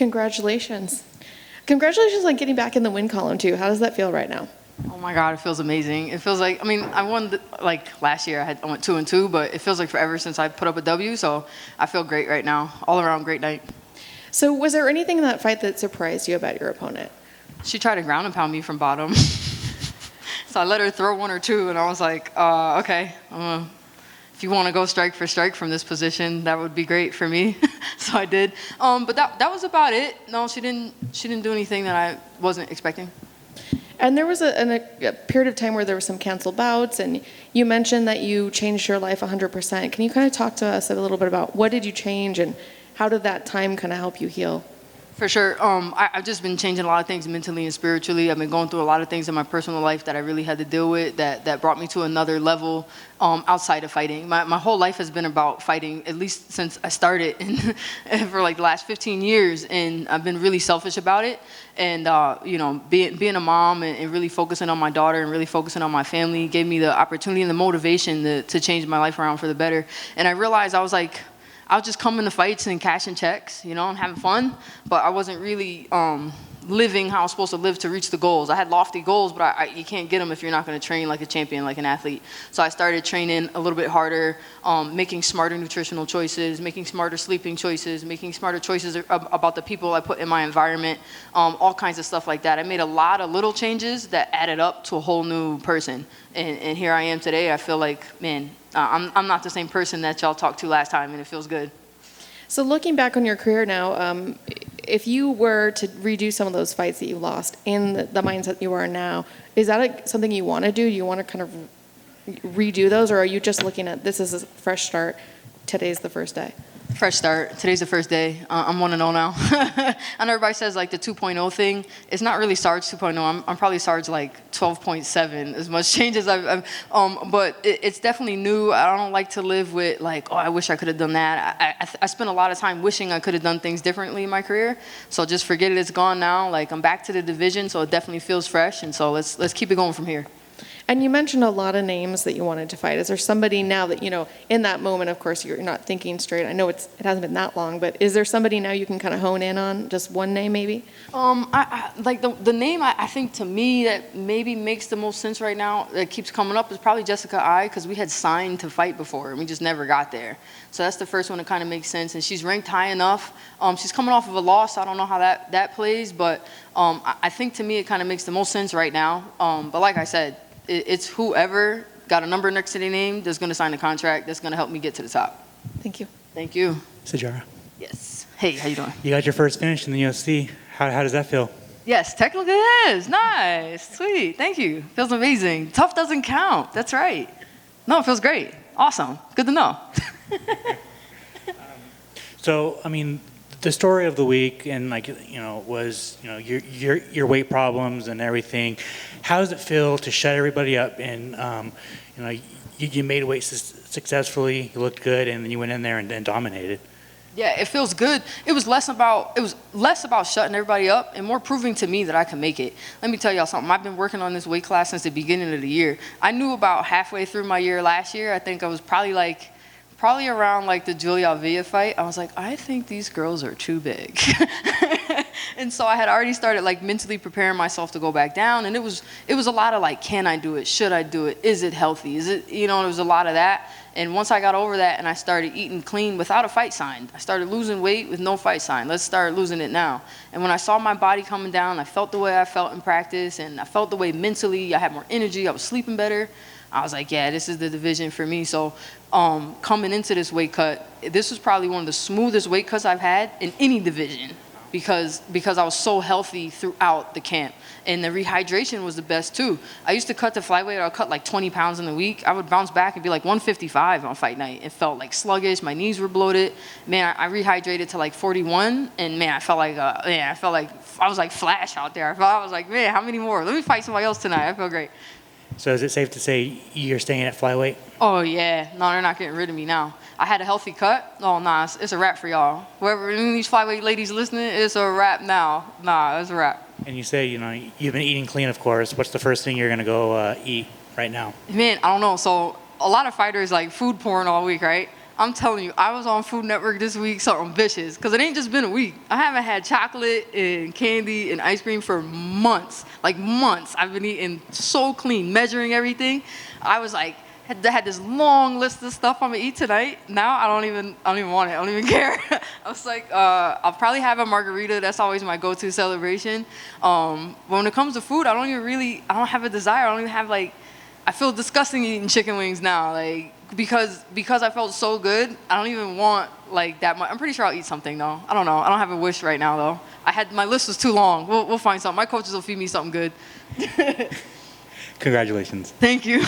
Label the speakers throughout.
Speaker 1: Congratulations. Congratulations on getting back in the win column, too. How does that feel right now?
Speaker 2: Oh my God, it feels amazing. It feels like, I mean, I won, like last year I went 2-2, but it feels like forever since I put up a W, so I feel great right now. All around great night.
Speaker 1: So was there anything in that fight that surprised you about your opponent?
Speaker 2: She tried to ground and pound me from bottom. So I let her throw 1 or 2, and I was like, okay, if you want to go strike for strike from this position, that would be great for me. So I did. But that was about it. No, she didn't do anything that I wasn't expecting.
Speaker 1: And there was a period of time where there were some canceled bouts, and you mentioned that you changed your life 100%. Can you kind of talk to us a little bit about what did you change, and how did that time kind of help you heal?
Speaker 2: For sure. I've just been changing a lot of things mentally and spiritually. I've been going through a lot of things in my personal life that I really had to deal with that brought me to another level outside of fighting. My whole life has been about fighting, at least since I started for like the last 15 years. And I've been really selfish about it. And, being a mom and really focusing on my daughter and really focusing on my family gave me the opportunity and the motivation to change my life around for the better. And I realized I was just coming to fights and cashing checks, and having fun, but I wasn't really living how I was supposed to live to reach the goals. I had lofty goals, but you can't get them if you're not going to train like a champion, like an athlete. So I started training a little bit harder, making smarter nutritional choices, making smarter sleeping choices, making smarter choices about the people I put in my environment, all kinds of stuff like that. I made a lot of little changes that added up to a whole new person. And here I am today. I feel like, man, I'm not the same person that y'all talked to last time, and it feels good.
Speaker 1: So looking back on your career now, if you were to redo some of those fights that you lost in the mindset you are now, is that something you want to do? Do you want to kind of redo those, or are you just looking at this as a fresh start, today's the first day?
Speaker 2: Fresh start. Today's the first day. I'm 1-0 now. I know everybody says like the 2.0 thing. It's not really Sarge 2.0. I'm probably Sarge like 12.7. As much change as but it's definitely new. I don't like to live with like, oh, I wish I could have done that. I spent a lot of time wishing I could have done things differently in my career. So just forget it. It's gone now. Like I'm back to the division, so it definitely feels fresh. And so let's keep it going from here.
Speaker 1: And you mentioned a lot of names that you wanted to fight. Is there somebody now that, in that moment, of course, you're not thinking straight. I know it hasn't been that long, but is there somebody now you can kind of hone in on? Just one name, maybe?
Speaker 2: I like the name I think to me that maybe makes the most sense right now that keeps coming up is probably Jessica Ai, because we had signed to fight before and we just never got there. So that's the first one that kind of makes sense. And she's ranked high enough. She's coming off of a loss. I don't know how that plays, but I think to me it kind of makes the most sense right now. But like I said, it's whoever got a number next to their name that's going to sign the contract that's going to help me get to the top.
Speaker 1: Thank you.
Speaker 2: Thank you.
Speaker 3: Sijara.
Speaker 2: Yes. Hey, how you doing?
Speaker 3: You got your first finish in the UFC. How does that feel?
Speaker 2: Yes, technically it is. Nice. Sweet. Thank you. Feels amazing. Tough doesn't count. That's right. No, it feels great. Awesome. Good to know.
Speaker 3: So, I mean, the story of the week and was your weight problems and everything. How does it feel to shut everybody up and you made weight successfully, you looked good, and then you went in there and then dominated?
Speaker 2: Yeah, it feels good. It was less about shutting everybody up and more proving to me that I can make it. Let me tell y'all something. I've been working on this weight class since the beginning of the year. I knew about halfway through my year last year. I think I was probably around like the Julia Alvia fight. I was like, I think these girls are too big. And so I had already started like mentally preparing myself to go back down. And it was a lot of like, can I do it? Should I do it? Is it healthy? Is it, there was a lot of that. And once I got over that and I started eating clean without a fight sign, I started losing weight with no fight sign. Let's start losing it now. And when I saw my body coming down, I felt the way I felt in practice, and I felt the way mentally I had more energy, I was sleeping better. I was like, yeah, this is the division for me. So coming into this weight cut, this was probably one of the smoothest weight cuts I've had in any division because I was so healthy throughout the camp. And the rehydration was the best too. I used to cut the flyweight, I'll cut like 20 pounds in a week. I would bounce back and be like 155 on fight night. It felt like sluggish, my knees were bloated. Man, I rehydrated to like 41, and man, I felt like I was like Flash out there. I was like, man, how many more? Let me fight somebody else tonight. I feel great.
Speaker 3: So is it safe to say you're staying at flyweight?
Speaker 2: Oh, yeah. No, they're not getting rid of me now. I had a healthy cut. Oh, nah, it's a wrap for y'all. Whoever, any of these flyweight ladies listening, it's a wrap now. Nah, it's a wrap.
Speaker 3: And you say, you've been eating clean, of course. What's the first thing you're going to go eat right now?
Speaker 2: Man, I don't know. So a lot of fighters like food porn all week, right? I'm telling you, I was on Food Network this week, something vicious, because it ain't just been a week. I haven't had chocolate and candy and ice cream for months, like months. I've been eating so clean, measuring everything. I was like, had this long list of stuff I'm gonna eat tonight. Now I don't even want it. I don't even care. I was like, I'll probably have a margarita. That's always my go-to celebration. When it comes to food, I don't have a desire. I don't even have I feel disgusting eating chicken wings now, because I felt so good. I don't even want that much. I'm pretty sure I'll eat something though. I don't know. I don't have a wish right now though. My list was too long. We'll find something. My coaches will feed me something good.
Speaker 3: Congratulations.
Speaker 2: Thank you.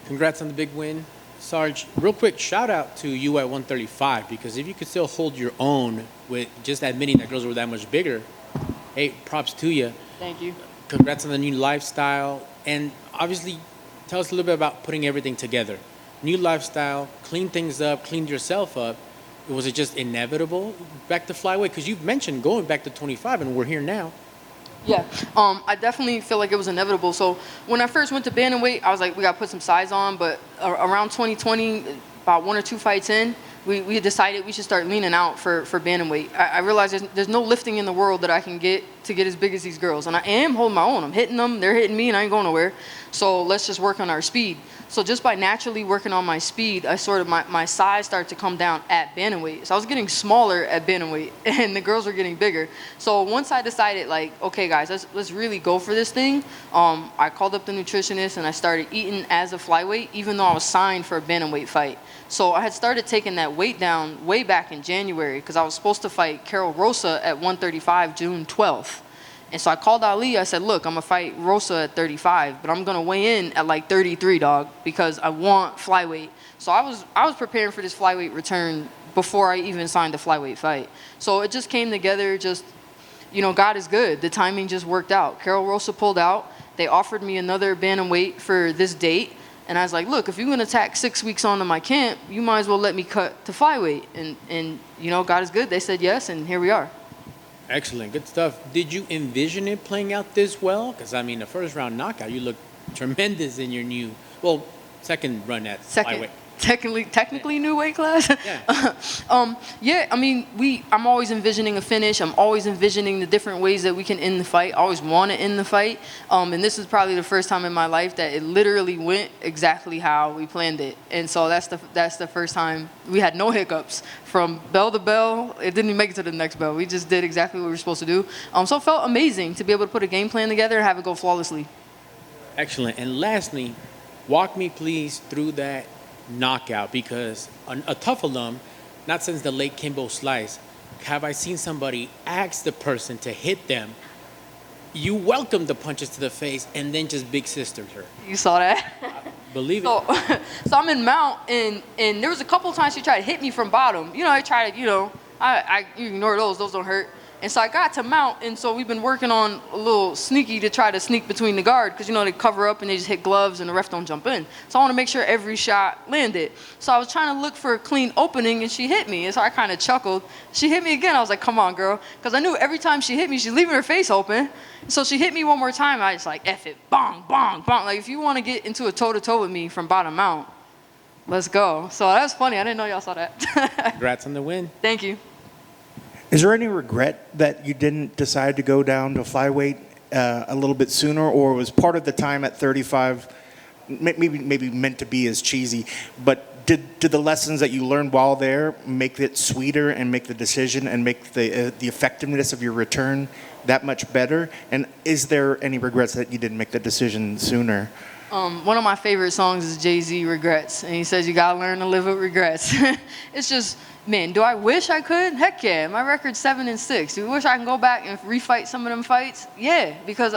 Speaker 4: Congrats on the big win. Sarge, real quick, shout out to you at 135, because if you could still hold your own with just admitting that girls were that much bigger, hey, props to you.
Speaker 2: Thank you.
Speaker 4: Congrats on the new lifestyle. And obviously, tell us a little bit about putting everything together. New lifestyle, clean things up, cleaned yourself up. Was it just inevitable back to flyweight? Because you've mentioned going back to 25, and we're here now.
Speaker 2: Yeah, I definitely feel like it was inevitable. So when I first went to bantamweight, I was like, we got to put some size on. But around 2020, about 1 or 2 fights in, we decided we should start leaning out for bantamweight. I realized there's no lifting in the world that I can get to get as big as these girls. And I am holding my own. I'm hitting them, they're hitting me, and I ain't going nowhere. So let's just work on our speed. So just by naturally working on my speed, my size started to come down at bantamweight. So I was getting smaller at bantamweight, and the girls were getting bigger. So once I decided, okay, guys, let's really go for this thing, I called up the nutritionist, and I started eating as a flyweight, even though I was signed for a bantamweight fight. So I had started taking that weight down way back in January, because I was supposed to fight Carol Rosa at 135 June 12th. And so I called Ali. I said, look, I'm going to fight Rosa at 35, but I'm going to weigh in at 33, dog, because I want flyweight. So I was preparing for this flyweight return before I even signed the flyweight fight. So it just came together. God is good. The timing just worked out. Carol Rosa pulled out. They offered me another bantamweight for this date. And I was like, look, if you're going to tack 6 weeks onto my camp, you might as well let me cut to flyweight. And God is good. They said yes, and here we are.
Speaker 4: Excellent. Good stuff. Did you envision it playing out this well? Because, the first round knockout, you looked tremendous in your second run at flyweight.
Speaker 2: Technically new weight class.
Speaker 4: Yeah.
Speaker 2: I'm always envisioning a finish. I'm always envisioning the different ways that we can end the fight. I always want to end the fight. And this is probably the first time in my life that it literally went exactly how we planned it. And so that's the first time we had no hiccups from bell to bell. It didn't even make it to the next bell. We just did exactly what we were supposed to do. So it felt amazing to be able to put a game plan together and have it go flawlessly.
Speaker 4: Excellent. And lastly, walk me please through that knockout, because a tough alum, not since the late Kimbo Slice, have I seen somebody ask the person to hit them. You welcomed the punches to the face and then just big sistered her.
Speaker 2: You saw that?
Speaker 4: Believe it.
Speaker 2: So I'm in mount, and there was a couple times she tried to hit me from bottom. I tried to, I ignore those don't hurt. And so I got to mount, and so we've been working on a little sneaky to try to sneak between the guard, because they cover up and they just hit gloves and the ref don't jump in. So I want to make sure every shot landed. So I was trying to look for a clean opening, and she hit me, and so I kind of chuckled. She hit me again. I was like, come on, girl, because I knew every time she hit me, she's leaving her face open. So she hit me one more time. I just F it, bong, bong, bong. If you want to get into a toe-to-toe with me from bottom mount, let's go. So that was funny. I didn't know y'all saw that.
Speaker 4: Congrats on the win.
Speaker 2: Thank you.
Speaker 5: Is there any regret that you didn't decide to go down to flyweight a little bit sooner, or was part of the time at 35 maybe meant to be as cheesy, but did the lessons that you learned while there make it sweeter and make the decision and make the effectiveness of your return that much better? And is there any regrets that you didn't make the decision sooner?
Speaker 2: One of my favorite songs is Jay-Z, Regrets. And he says, you gotta learn to live with regrets. It's just, man, do I wish I could? Heck yeah, my record's 7-6. Do you wish I can go back and refight some of them fights? Yeah, because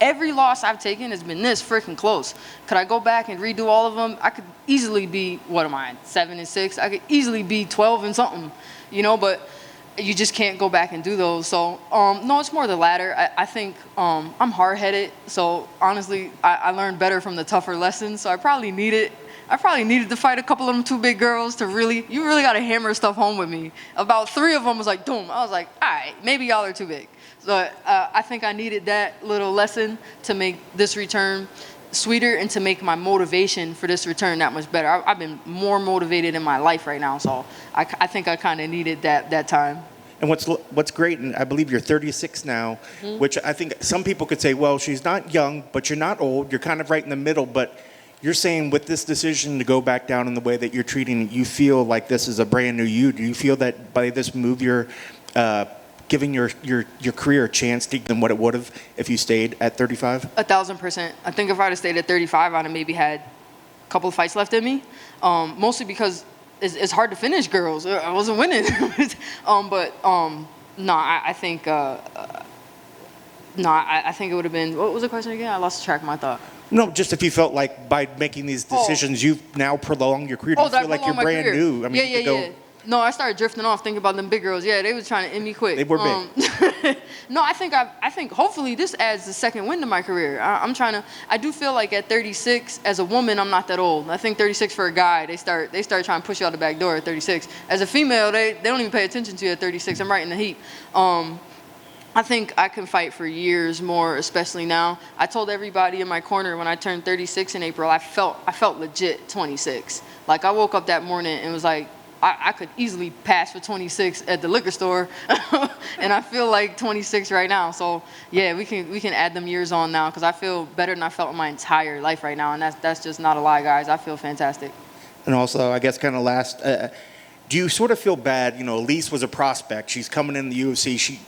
Speaker 2: every loss I've taken has been this freaking close. Could I go back and redo all of them? I could easily be, 7-6? I could easily be 12 and something, but you just can't go back and do those. So, no, it's more the latter. I think I'm hard-headed, so honestly, I learned better from the tougher lessons, so I probably needed to fight a couple of them two big girls to you really got to hammer stuff home with me. About 3 of them was like, doom. I was like, all right, maybe y'all are too big. So I think I needed that little lesson to make this return sweeter and to make my motivation for this return that much better. I've been more motivated in my life right now, so I think I kind of needed that time.
Speaker 5: And what's great, and I believe you're 36 now, which I think some people could say, well, she's not young, but you're not old. You're kind of right in the middle. But you're saying with this decision to go back down in the way that you're treating it, you feel like this is a brand new you. Do you feel that by this move you're giving your career a chance than what it would have if you stayed at 35?
Speaker 2: 1,000%. I think if I'd have stayed at 35, I'd have maybe had a couple of fights left in me. Mostly because it's hard to finish girls. I wasn't winning. No, I think I think it would have been. What was the question again? I lost track of my thought.
Speaker 5: No, just if you felt like by making these decisions, you've now prolonged your career. Do you feel like you're brand new? I mean,
Speaker 2: yeah. No, I started drifting off thinking about them big girls. Yeah, they was trying to end me quick.
Speaker 5: They were big.
Speaker 2: No, I think hopefully this adds the second wind to my career. I do feel like at 36, as a woman, I'm not that old. I think 36 for a guy, they start trying to push you out the back door at 36. As a female, they don't even pay attention to you at 36. I'm right in the heat. I think I can fight for years more, especially now. I told everybody in my corner when I turned 36 in April, I felt legit 26. Like I woke up that morning and was like, I could easily pass for 26 at the liquor store, and I feel like 26 right now. So yeah, we can add them years on now because I feel better than I felt in my entire life right now, and that's just not a lie, guys. I feel fantastic.
Speaker 5: And also, I guess kind of last, do you sort of feel bad? You know, Elise was a prospect. She's coming in the UFC. She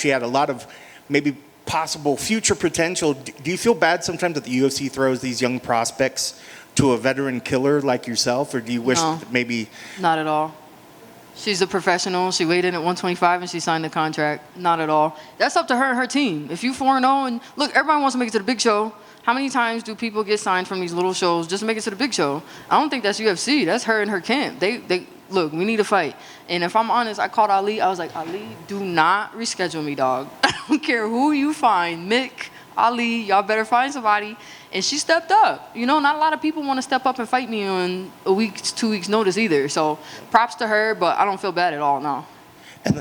Speaker 5: had a lot of maybe possible future potential. Do you feel bad sometimes that the UFC throws these young prospects to a veteran killer like yourself, or do you wish that maybe?
Speaker 2: Not at all. She's a professional. She weighed in at 125 and she signed the contract. Not at all. That's up to her and her team. If you 4-0 and look, everybody wants to make it to the big show. How many times do people get signed from these little shows just to make it to the big show? I don't think that's UFC. That's her and her camp. They look, we need a fight. And if I'm honest, I called Ali. I was like, Ali, do not reschedule me, dog. I don't care who you find. Mick, Ali, y'all better find somebody. And she stepped up. You know, not a lot of people want to step up and fight me on a week's, 2 weeks notice either. So props to her, but I don't feel bad at all, no.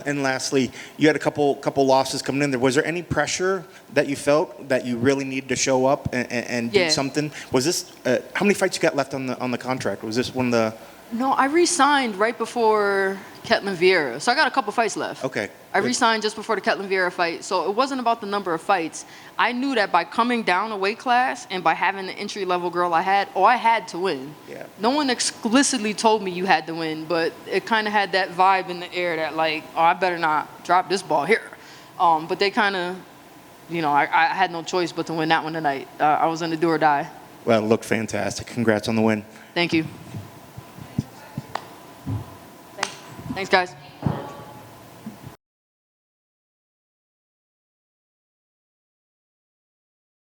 Speaker 5: And lastly, you had a couple losses coming in there. Was there any pressure that you felt that you really needed to show up and do something? Was this how many fights you got left on the contract? Was this one of the?
Speaker 2: No, I re-signed right before Ketlin Vieira, so I got a couple fights left.
Speaker 5: Okay.
Speaker 2: I re-signed just before the Ketlin Vieira fight, so it wasn't about the number of fights. I knew that by coming down a weight class and by having the entry-level girl I had to win.
Speaker 5: Yeah. No
Speaker 2: one explicitly told me you had to win, but it kind of had that vibe in the air that like, oh, I better not drop this ball here. But they kind of, I had no choice but to win that one tonight. I was in the do or die.
Speaker 5: Well, it looked fantastic. Congrats on the win.
Speaker 2: Thank you. Thanks, guys.